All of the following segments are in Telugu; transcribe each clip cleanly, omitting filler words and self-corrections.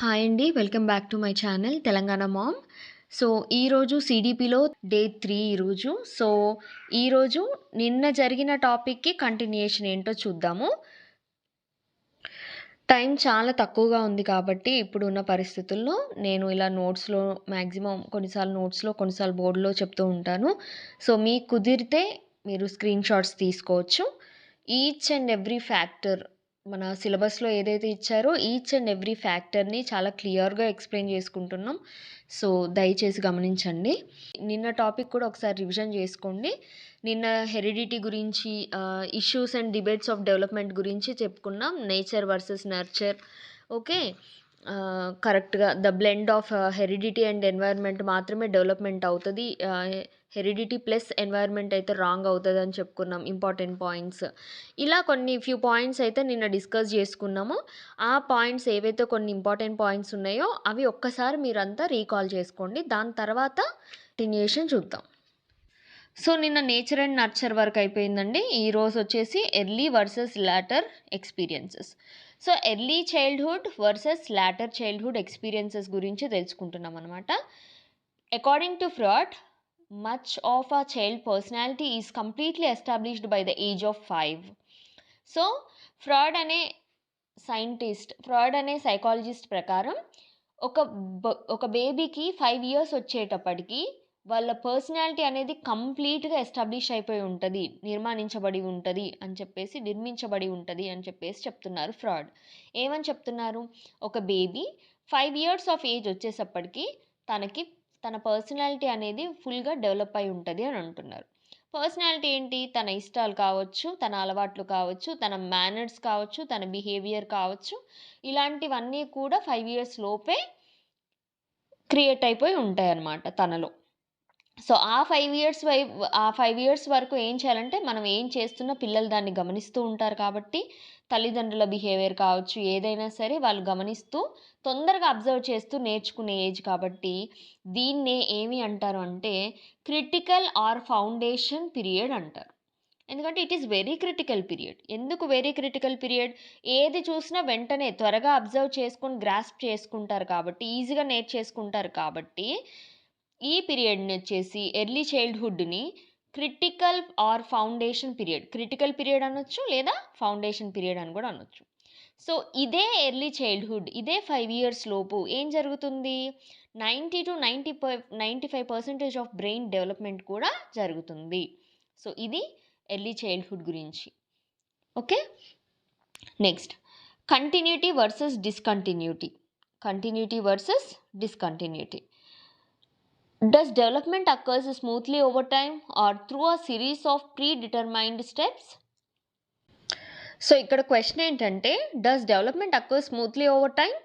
హాయ్ అండి. Welcome back to my channel Telangana mom. So, ఈరోజు సీడీపీలో డే 3 ఈరోజు. సో, ఈరోజు నిన్న జరిగిన టాపిక్‌కి కంటిన్యూయేషన్ ఏంటో చూద్దాము. టైం చాలా తక్కువగా ఉంది కాబట్టి ఇప్పుడున్న పరిస్థితుల్లో నేను ఇలా నోట్స్‌లో మాక్సిమం కొన్నిసార్లు నోట్స్‌లో, కొన్నిసార్లు బోర్డ్‌లో చెప్తూ ఉంటాను. సో, మీకు కుదిరితే మీరు స్క్రీన్ షాట్స్ తీసుకోవచ్చు. ఈచ్ అండ్ ఎవ్రీ ఫ్యాక్టర్ మన సిలబస్‌లో ఏదైతే ఇచ్చారో ఈచ్ అండ్ ఎవ్రీ ఫ్యాక్టర్‌ని చాలా క్లియర్‌గా ఎక్స్‌ప్లెయిన్ చేసుకుంటున్నాం. సో, దయచేసి గమనించండి. నిన్న టాపిక్ కూడా ఒకసారి రివిజన్ చేసుకోండి. నిన్న హెరిడిటీ గురించి issues and debates of development గురించి చెప్పుకున్నాం. Nature versus nurture. ఓకే. కరెక్ట్‌గా the blend of heredity and environment మాత్రమే డెవలప్‌మెంట్ అవుతది. హెరిడిటీ ప్లస్ ఎన్వైర్న్మెంట్ అయితే రాంగ్ అవుతదని చెప్పుకున్నాం. Important points. ఇలా కొన్ని ఫ్యూ పాయింట్స్ అయితే నిన్న డిస్కస్ చేసుకున్నాము. ఆ పాయింట్స్ ఏవైతే కొన్ని ఇంపార్టెంట్ పాయింట్స్ ఉన్నాయో అవి ఒక్కసారి మీరంతా రీకాల్ చేసుకోండి. దాని తర్వాత కంటిన్యూయేషన్ చూద్దాం. సో, నిన్న నేచర్ అండ్ నర్చర్ వరకు అయిపోయిందండి. ఈరోజు వచ్చేసి early versus later experiences. So, early childhood versus later childhood experiences గురించి తెలుసుకుంటున్నాం అనమాట. According to Freud, much of a child personality is completely established by the age of 5. So, fraud అనే సైకాలజిస్ట్ ప్రకారం ఒక బేబీకి 5 ఇయర్స్ వచ్చేటప్పటికి వాళ్ళ పర్సనాలిటీ అనేది కంప్లీట్‌గా ఎస్టాబ్లిష్ అయిపోయి ఉంటది. నిర్మించబడి ఉంటది అని చెప్పేసి చెప్తున్నారు ఫ్రాడ్. ఏమని చెప్తున్నారు? ఒక బేబీ 5 ఇయర్స్ ఆఫ్ ఏజ్ వచ్చేసప్పటికి తన పర్సనాలిటీ అనేది ఫుల్‌గా డెవలప్ అయి ఉంటది అని అంటున్నారు. పర్సనాలిటీ ఏంటి? తన ఇష్టాలు కావచ్చు, తన అలవాట్లు కావచ్చు, తన మేనర్స్ కావచ్చు, తన బిహేవియర్ కావచ్చు, ఇలాంటివన్నీ కూడా 5 ఇయర్స్ లోపే క్రియేట్ అయిపోయి ఉంటాయన్నమాట తనలో. సో, ఆ 5 ఇయర్స్ వరకు ఏం చేయాలంటే, మనం ఏం చేస్తున్నా పిల్లలు దాన్ని గమనిస్తూ ఉంటారు కాబట్టి, తల్లిదండ్రుల బిహేవియర్ కావచ్చు, ఏదైనా సరే వాళ్ళు గమనిస్తూ, తొందరగా అబ్జర్వ్ చేస్తూ నేర్చుకునే ఏజ్ కాబట్టి, దీన్నే ఏమి అంటారు అంటే, క్రిటికల్ ఆర్ ఫౌండేషన్ పీరియడ్ అంటారు. ఎందుకంటే it is very critical period. ఎందుకు వెరీ క్రిటికల్ పీరియడ్? ఏది చూసినా వెంటనే త్వరగా అబ్జర్వ్ చేసుకొని గ్రాస్ప్ చేసుకుంటారు కాబట్టి, ఈజీగా నేర్చేసుకుంటారు కాబట్టి, ఈ పీరియడ్‌ని వచ్చేసి ఎర్లీ చైల్డ్‌హుడ్‌ని critical or foundation period. Critical period అనొచ్చు లేదా ఫౌండేషన్ పీరియడ్ అని కూడా అనొచ్చు. సో, ఇదే ఎర్లీ చైల్డ్‌హుడ్, ఇదే 5 ఇయర్స్ లోపు ఏం జరుగుతుంది? 90-95% ఆఫ్ బ్రెయిన్ డెవలప్‌మెంట్ కూడా జరుగుతుంది. సో, ఇది ఎర్లీ చైల్డ్‌హుడ్ గురించి. Okay. Next continuity versus discontinuity. Continuity versus discontinuity. Does development occurs smoothly over time or through a series of predetermined steps? So, ఇక్కడ క్వెషన్ ఏంటంటే, does development occur smoothly over time?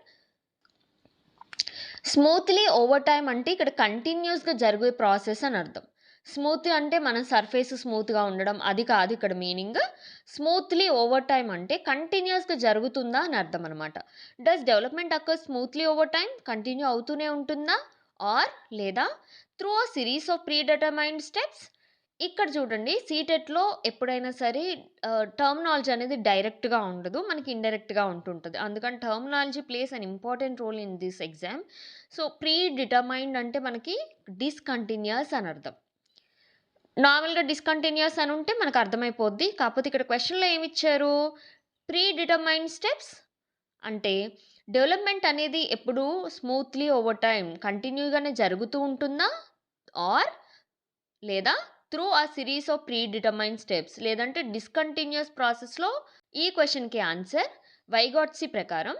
Smoothly over time అంటే ఇక్కడ కంటిన్యూస్‌గా జరిగే ప్రాసెస్ అని అర్థం. స్మూత్ అంటే మన సర్ఫేస్ స్మూత్‌గా ఉండడం అది కాదు ఇక్కడ మీనింగ్. స్మూత్లీ ఓవర్ టైమ్ అంటే కంటిన్యూస్‌గా జరుగుతుందా అని అర్థం అనమాట. Does development occur smoothly over time? Continue అవుతూనే ఉంటుందా? ఆర్ లేదా through a series of predetermined steps? ఇక్కడ చూడండి, సీటెట్‌లో ఎప్పుడైనా సరే టర్మినాలజీ అనేది డైరెక్ట్‌గా ఉండదు. మనకి ఇండైరెక్ట్‌గా ఉంటుంటది. అందుకని terminology plays an important role in this exam. So, predetermined అంటే మనకి డిస్కంటిన్యూయస్ అని అర్థం. నార్మల్‌గా డిస్కంటిన్యూయస్ అని ఉంటే మనకు అర్థమైపోద్ది. కాకపోతే ఇక్కడ క్వెషన్‌లో ఏమిచ్చారు? ప్రీడిటర్మైన్డ్ స్టెప్స్ అంటే డెవలప్మెంట్ అనేది ఎప్పుడూ స్మూత్లీ ఓవర్ టైమ్ కంటిన్యూగానే జరుగుతూ ఉంటుందా? ఆర్ లేదా త్రూ ఆ సిరీస్ ఆఫ్ ప్రీడిటర్మైన్డ్ స్టెప్స్ లేదంటే డిస్కంటిన్యూయస్ ప్రాసెస్‌లో? ఈ క్వెషన్‌కి ఆన్సర్ వైగాట్సీ ప్రకారం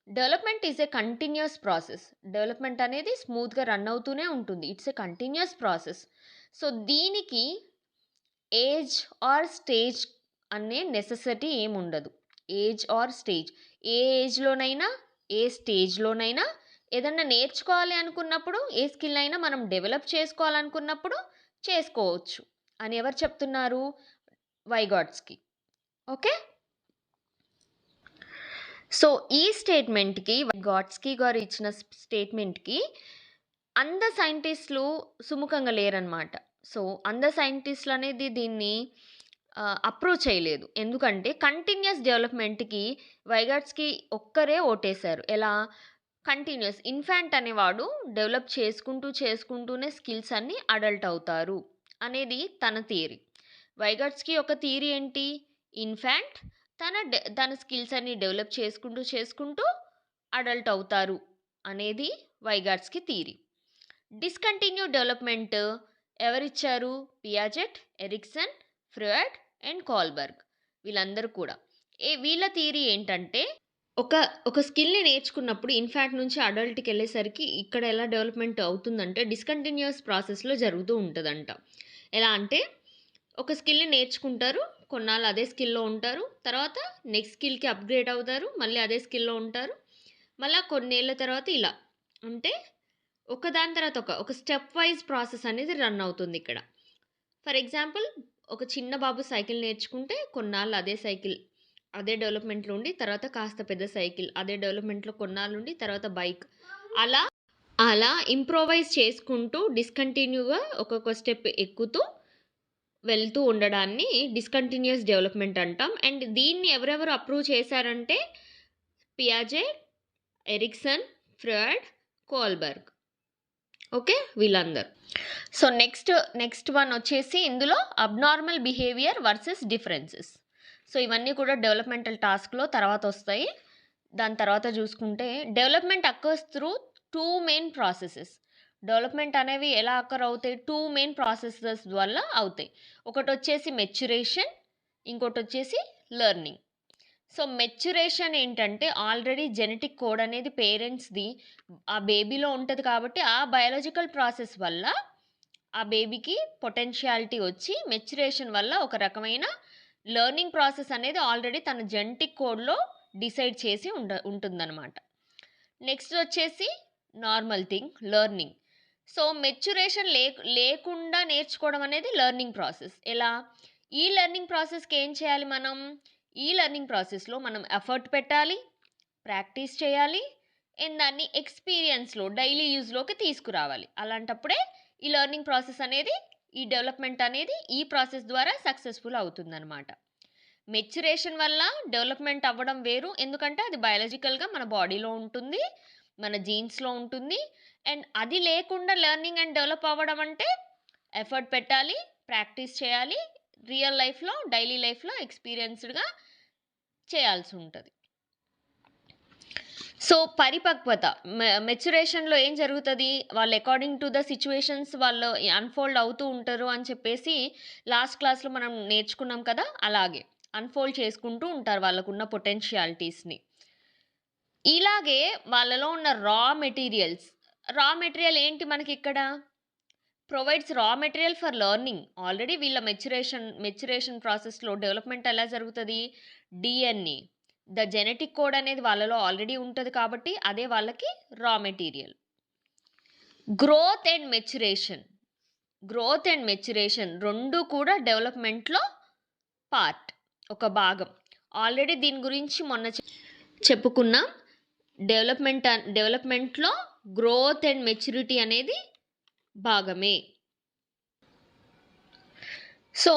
development is a continuous process. Development అనేది స్మూత్‌గా రన్ అవుతూనే ఉంటుంది. It's a continuous process. So, దీనికి ఏజ్ ఆర్ స్టేజ్ అనే నెసెసిటీ ఏముండదు. ఏజ్ ఆర్ స్టేజ్ ఏ ఏజ్‌లోనైనా, ఏ స్టేజ్‌లోనైనా ఏదన్నా నేర్చుకోవాలి అనుకున్నప్పుడు, ఏ స్కిల్ అయినా మనం డెవలప్ చేసుకోవాలనుకున్నప్పుడు చేసుకోవచ్చు అని ఎవరు చెప్తున్నారు? వైగాట్స్‌కి. ఓకే. సో, ఈ స్టేట్మెంట్‌కి వైగాట్స్‌కి గారు ఇచ్చిన స్టేట్మెంట్‌కి అందరు సైంటిస్టులు సుముఖంగా లేరనమాట. సో, అందరు సైంటిస్టులు అనేది దీన్ని అప్రూవ్ చేయలేదు. ఎందుకంటే కంటిన్యూయస్ డెవలప్మెంట్‌కి వైగాట్స్‌కి ఒక్కరే ఓటేశారు. ఎలా? కంటిన్యూస్. ఇన్ఫాంట్ అనేవాడు డెవలప్ చేసుకుంటూనే స్కిల్స్ అన్నీ అడల్ట్ అవుతారు అనేది తన థియరీ. వైగాట్స్కి ఒక థియరీ ఏంటి? ఇన్ఫాంట్ తన స్కిల్స్ అన్ని డెవలప్ చేసుకుంటూ అడల్ట్ అవుతారు అనేది వైగాట్స్కి థియరీ. డిస్కంటిన్యూ డెవలప్మెంట్ ఎవరిచ్చారు? Piaget, Erikson, Freud and Kohlberg. వీళ్ళందరూ కూడా వీళ్ళ థియరీ ఏంటంటే ఒక స్కిల్ని నేర్చుకున్నప్పుడు ఇన్ఫాంట్ నుంచి అడల్ట్కి వెళ్ళేసరికి ఇక్కడ ఎలా డెవలప్మెంట్ అవుతుందంటే డిస్కంటిన్యూస్ ప్రాసెస్లో జరుగుతూ ఉంటుందంట. ఎలా అంటే ఒక స్కిల్ని నేర్చుకుంటారు, కొన్నాళ్ళు అదే స్కిల్లో ఉంటారు, తర్వాత నెక్స్ట్ స్కిల్కి అప్గ్రేడ్ అవుతారు, మళ్ళీ అదే స్కిల్లో ఉంటారు, మళ్ళీ కొన్నేళ్ళ తర్వాత ఇలా అంటే ఒకదాని తర్వాత ఒక స్టెప్ వైజ్ ప్రాసెస్ అనేది రన్ అవుతుంది ఇక్కడ. ఫర్ ఎగ్జాంపుల్ ఒక చిన్న బాబు సైకిల్ నేర్చుకుంటే కొన్నాళ్ళు అదే సైకిల్ అదే డెవలప్మెంట్లో ఉండి తర్వాత కాస్త పెద్ద సైకిల్ అదే డెవలప్మెంట్లో కొన్నాళ్ళు ఉండి తర్వాత బైక్ అలా ఇంప్రూవైజ్ చేసుకుంటూ డిస్కంటిన్యూగా ఒక్కొక్క స్టెప్ ఎక్కుతూ వెళ్తూ ఉండడాన్ని డిస్కంటిన్యూస్ డెవలప్మెంట్ అంటాం. అండ్ దీన్ని ఎవరెవరు అప్రూవ్ చేశారంటే Piaget, Erikson, Freud, Kohlberg. Okay, వీళ్ళందరూ. సో నెక్స్ట్ వన్ వచ్చేసి ఇందులో abnormal behaviour versus differences. So ఇవన్నీ కూడా డెవలప్మెంటల్ టాస్క్లో తర్వాత వస్తాయి. దాని తర్వాత చూసుకుంటే development occurs through 2 main processes. Development అనేవి ఎలా అక్కర్ అవుతాయి? 2 మెయిన్ ప్రాసెసెస్ వల్ల అవుతాయి. ఒకటి వచ్చేసి మెచ్యురేషన్, ఇంకోటి వచ్చేసి లెర్నింగ్. సో మెచ్యురేషన్ ఏంటంటే ఆల్రెడీ జెనెటిక్ కోడ్ అనేది పేరెంట్స్ది ఆ బేబీలో ఉంటుంది కాబట్టి ఆ బయాలజికల్ ప్రాసెస్ వల్ల ఆ బేబీకి పొటెన్షియాలిటీ వచ్చి మెచ్యురేషన్ వల్ల ఒక రకమైన లెర్నింగ్ ప్రాసెస్ అనేది ఆల్రెడీ తన జెనెటిక్ కోడ్లో డిసైడ్ చేసి ఉంటుందన్నమాట. నెక్స్ట్ వచ్చేసి normal thing learning. So maturation లేకుండా నేర్చుకోవడం అనేది లెర్నింగ్ ప్రాసెస్. ఎలా? ఈ లెర్నింగ్ ప్రాసెస్కి ఏం చేయాలి మనం? ఈ లెర్నింగ్ ప్రాసెస్లో మనం ఎఫర్ట్ పెట్టాలి, ప్రాక్టీస్ చేయాలి, అండ్ దాన్ని ఎక్స్పీరియన్స్లో డైలీ యూజ్లోకి తీసుకురావాలి. అలాంటప్పుడే ఈ లెర్నింగ్ ప్రాసెస్ అనేది ఈ డెవలప్మెంట్ అనేది ఈ ప్రాసెస్ ద్వారా సక్సెస్ఫుల్ అవుతుందన్నమాట. మెచ్యురేషన్ వల్ల డెవలప్మెంట్ అవ్వడం వేరు, ఎందుకంటే అది బయాలజికల్గా మన బాడీలో ఉంటుంది, మన జీన్స్లో ఉంటుంది. అండ్ అది లేకుండా లెర్నింగ్ అండ్ డెవలప్ అవ్వడం అంటే ఎఫర్ట్ పెట్టాలి, ప్రాక్టీస్ చేయాలి, రియల్ లైఫ్లో డైలీ లైఫ్లో ఎక్స్పీరియన్స్డ్గా చేయాల్సి ఉంటుంది. సో పరిపక్వత మెచ్యురేషన్లో ఏం జరుగుతుంది? వాళ్ళు అకార్డింగ్ టు ద సిచ్యువేషన్స్ వాళ్ళు అన్ఫోల్డ్ అవుతూ ఉంటారు అని చెప్పేసి లాస్ట్ క్లాస్లో మనం నేర్చుకున్నాం కదా, అలాగే అన్ఫోల్డ్ చేసుకుంటూ ఉంటారు వాళ్ళకున్న పొటెన్షియాలిటీస్ని. ఇలాగే వాళ్ళలో ఉన్న రా మెటీరియల్ ఏంటి మనకి ఇక్కడ? Provides raw material for learning. Already వీళ్ళ మెచ్యురేషన్ ప్రాసెస్లో డెవలప్మెంట్ ఎలా జరుగుతుంది? డిఎన్ఏ ద జెనెటిక్ కోడ్ అనేది వాళ్ళలో ఆల్రెడీ ఉంటుంది కాబట్టి అదే వాళ్ళకి raw material. Growth and maturation రెండు కూడా డెవలప్మెంట్లో పార్ట్, ఒక భాగం. ఆల్రెడీ దీని గురించి మొన్న చెప్పుకున్నాం. డెవలప్మెంట్లో గ్రోత్ అండ్ మెచ్యూరిటీ అనేది భాగమే. సో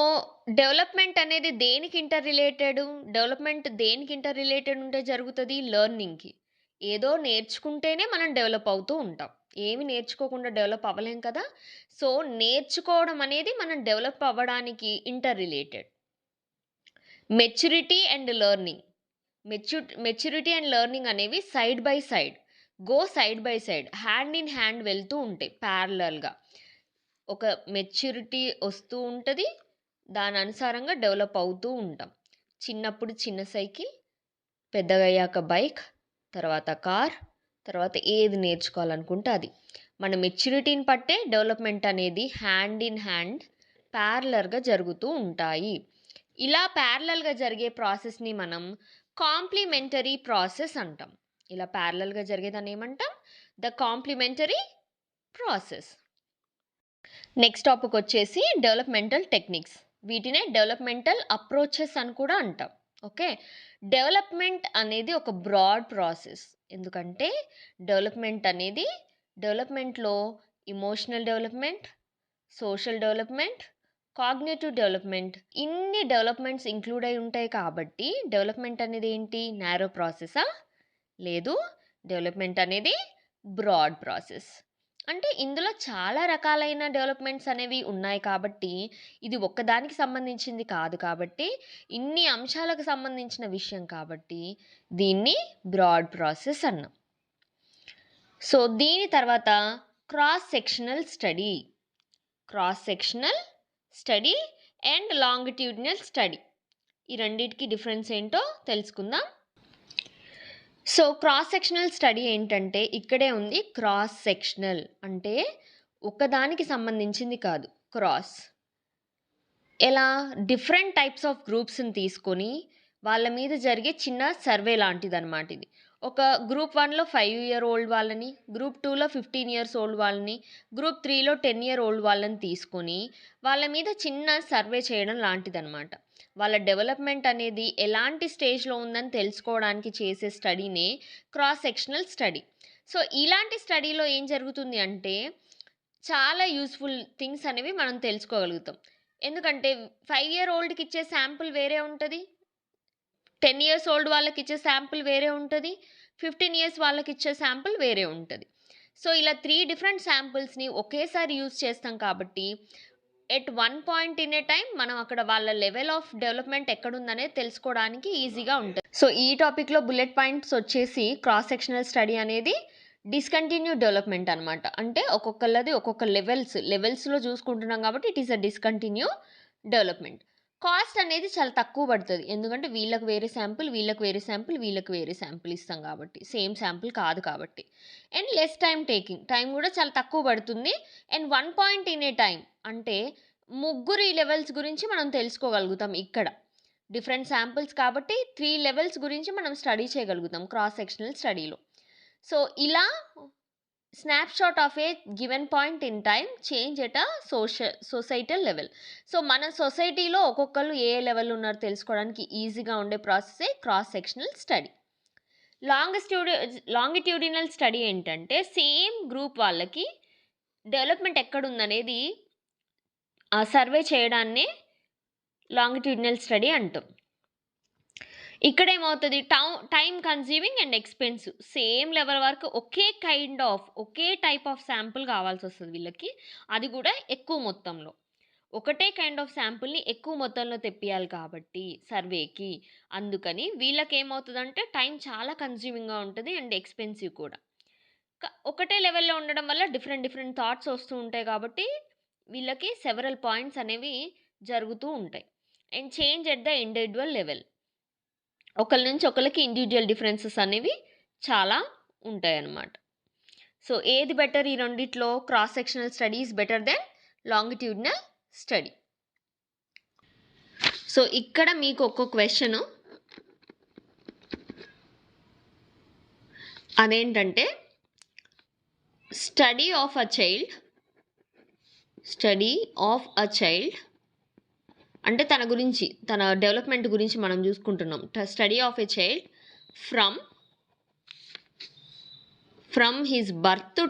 డెవలప్మెంట్ అనేది దేనికి ఇంటర్ రిలేటెడ్ ఉంటే జరుగుతుంది? లెర్నింగ్కి. ఏదో నేర్చుకుంటేనే మనం డెవలప్ అవుతూ ఉంటాం, ఏమి నేర్చుకోకుండా డెవలప్ అవ్వలేం కదా. సో నేర్చుకోవడం అనేది మనం డెవలప్ అవ్వడానికి interrelated. Maturity and learning అనేవి side by side, hand in hand వెళ్తూ ఉంటాయి ప్యారలల్గా. ఒక మెచ్యూరిటీ వస్తూ ఉంటుంది, దాని అనుసారంగా డెవలప్ అవుతూ ఉంటాం. చిన్నప్పుడు చిన్న సైకిల్, పెద్దగా అయ్యాక బైక్, తర్వాత కార్, తర్వాత ఏది నేర్చుకోవాలనుకుంటే అది. మన మెచ్యూరిటీని పట్టే డెవలప్మెంట్ అనేది హ్యాండ్ ఇన్ హ్యాండ్ ప్యారలల్గా జరుగుతూ ఉంటాయి. ఇలా ప్యారలల్గా జరిగే ప్రాసెస్ని మనం కాంప్లిమెంటరీ ప్రాసెస్ అంటాం. ఇలా ప్యారలల్గా జరిగేదాన్ని ఏమంటాం? The complementary process. Next topic వచ్చేసి డెవలప్మెంటల్ టెక్నిక్స్. వీటినే డెవలప్మెంటల్ అప్రోచెస్ అని కూడా అంటాం. ఓకే, డెవలప్మెంట్ అనేది ఒక బ్రాడ్ ప్రాసెస్. ఎందుకంటే డెవలప్మెంట్లో emotional development, social development, cognitive development, ఇన్ని డెవలప్మెంట్స్ ఇంక్లూడ్ అయి ఉంటాయి. కాబట్టి డెవలప్మెంట్ అనేది ఏంటి? నారో ప్రాసెసా? లేదు, డెవలప్మెంట్ అనేది బ్రాడ్ ప్రాసెస్. అంటే ఇందులో చాలా రకాలైన డెవలప్మెంట్స్ అనేవి ఉన్నాయి కాబట్టి, ఇది ఒక్కదానికి సంబంధించింది కాదు కాబట్టి, ఇన్ని అంశాలకు సంబంధించిన విషయం కాబట్టి, దీన్ని బ్రాడ్ ప్రాసెస్ అన్నాం. సో దీని తర్వాత cross sectional study. Cross sectional study and longitudinal study, ఈ రెండింటికి డిఫరెన్స్ ఏంటో తెలుసుకుందాం. సో క్రాస్ సెక్షనల్ స్టడీ ఏంటంటే ఇక్కడే ఉంది. క్రాస్ సెక్షనల్ అంటే ఒకదానికి సంబంధించింది కాదు. క్రాస్ ఎలా డిఫరెంట్ టైప్స్ ఆఫ్ గ్రూప్స్ని తీసుకొని వాళ్ళ మీద జరిగే చిన్న సర్వే లాంటిది అనమాట ఇది. ఒక గ్రూప్ 1లో 5 year old వాళ్ళని, గ్రూప్ 2లో 15 years old వాళ్ళని, గ్రూప్ 3లో 10 year old వాళ్ళని తీసుకొని వాళ్ళ మీద చిన్న సర్వే చేయడం లాంటిదనమాట. వాళ్ళ డెవలప్మెంట్ అనేది ఎలాంటి స్టేజ్లో ఉందని తెలుసుకోవడానికి చేసే స్టడీనే క్రాస్ సెక్షనల్ స్టడీ. సో ఇలాంటి స్టడీలో ఏం జరుగుతుంది అంటే చాలా యూస్ఫుల్ థింగ్స్ అనేవి మనం తెలుసుకోగలుగుతాం. ఎందుకంటే 5 year oldకి ఇచ్చే శాంపుల్ వేరే ఉంటుంది, 10 years old వాళ్ళకి ఇచ్చే శాంపుల్ వేరే ఉంటుంది, 15 years వాళ్ళకి ఇచ్చే శాంపుల్ వేరే ఉంటుంది. సో ఇలా 3 different శాంపుల్స్ని ఒకేసారి యూజ్ చేస్తాం కాబట్టి at one point in a time మనం అక్కడ వాళ్ళ లెవెల్ ఆఫ్ డెవలప్మెంట్ ఎక్కడుందనేది తెలుసుకోవడానికి ఈజీగా ఉంటుంది. సో ఈ టాపిక్లో బుల్లెట్ పాయింట్స్ వచ్చేసి క్రాస్ సెక్షనల్ స్టడీ అనేది డిస్కంటిన్యూ డెవలప్మెంట్ అనమాట. అంటే ఒక్కొక్కళ్ళది ఒక్కొక్క లెవెల్స్లో చూసుకుంటున్నాం కాబట్టి it is a discontinue development. Cost అనేది చాలా తక్కువ పడుతుంది, ఎందుకంటే వీళ్ళకి వేరే శాంపుల్, వీళ్ళకి వేరే శాంపుల్, వీళ్ళకి వేరే శాంపుల్ ఇస్తాం కాబట్టి, సేమ్ శాంపుల్ కాదు కాబట్టి. And less time taking, time కూడా చాలా తక్కువ పడుతుంది. And one point in a time అంటే ముగ్గురు ఈ లెవెల్స్ గురించి మనం తెలుసుకోగలుగుతాం. ఇక్కడ డిఫరెంట్ శాంపుల్స్ కాబట్టి 3 levels గురించి మనం స్టడీ చేయగలుగుతాం క్రాస్ సెక్షనల్ స్టడీలో. సో ఇలా snapshot of a given point in time change at a societal level. So మన సొసైటీలో ఒక్కొక్కరు ఏ లెవెల్ ఉన్నారో తెలుసుకోవడానికి ఈజీగా ఉండే ప్రాసెసే cross sectional study. Longitudinal study ఏంటంటే సేమ్ గ్రూప్ వాళ్ళకి డెవలప్మెంట్ ఎక్కడుందనేది సర్వే చేయడాన్నే లాంగిట్యూడినల్ స్టడీ అంటాం. ఇక్కడ ఏమవుతుంది, time consuming and expensive. Same level వరకు ఒకే టైప్ ఆఫ్ శాంపుల్ కావాల్సి వస్తుంది వీళ్ళకి, అది కూడా ఎక్కువ మొత్తంలో. ఒకటే కైండ్ ఆఫ్ శాంపుల్ని ఎక్కువ మొత్తంలో తెప్పియాలి కాబట్టి సర్వేకి, అందుకని వీళ్ళకి ఏమవుతుందంటే టైం చాలా కన్జ్యూమింగ్గా ఉంటుంది అండ్ ఎక్స్పెన్సివ్ కూడా. ఒకటే లెవెల్లో ఉండడం వల్ల డిఫరెంట్ థాట్స్ వస్తూ ఉంటాయి కాబట్టి వీళ్ళకి సెవరల్ పాయింట్స్ అనేవి జరుగుతూ ఉంటాయి. And change at the individual level, ఒకరి నుంచి ఒకరికి ఇండివిజువల్ డిఫరెన్సెస్ అనేవి చాలా ఉంటాయి అన్నమాట. సో ఏది బెటర్ ఈ రెండిట్లో? Cross sectional study is better than longitudinal study. So ఇక్కడ మీకు ఒక్క క్వశ్చన్, అదేంటంటే స్టడీ ఆఫ్ అ చైల్డ్ అంటే తన గురించి, తన డెవలప్మెంట్ గురించి మనం చూసుకుంటున్నాం. Study of a child from his birth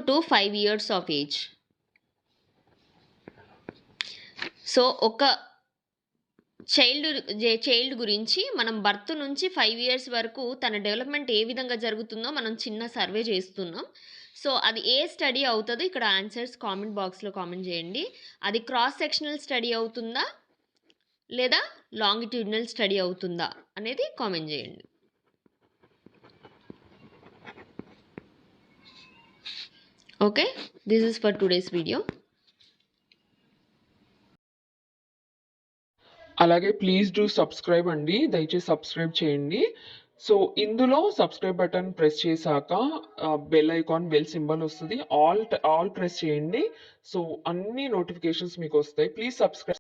to 5 years of age. So ఒక చైల్డ్ గురించి మనం బర్త్ నుంచి 5 years వరకు తన డెవలప్మెంట్ ఏ విధంగా జరుగుతుందో మనం చిన్న సర్వే చేస్తున్నాం. సో అది ఏ స్టడీ అవుతుందో ఇక్కడ ఆన్సర్స్ కామెంట్ బాక్స్లో కామెంట్ చేయండి. అది క్రాస్ సెక్షనల్ స్టడీ అవుతుందా లేదా లాంగిట్యూడినల్ స్టడీ అవుతుందా అనేది కామెంట్ చేయండి. Okay, this is for today's video. అలాగే ప్లీజ్ డూ సబ్స్క్రైబ్ అండి, దయచేసి సబ్స్క్రైబ్ చేయండి. సో ఇందులో సబ్స్క్రైబ్ బటన్ ప్రెస్ చేశాక బెల్ ఐకాన్, బెల్ సింబల్ వస్తుంది, ఆల్ ప్రెస్ చేయండి. సో అన్ని నోటిఫికేషన్స్ మీకు వస్తాయి. Please subscribe.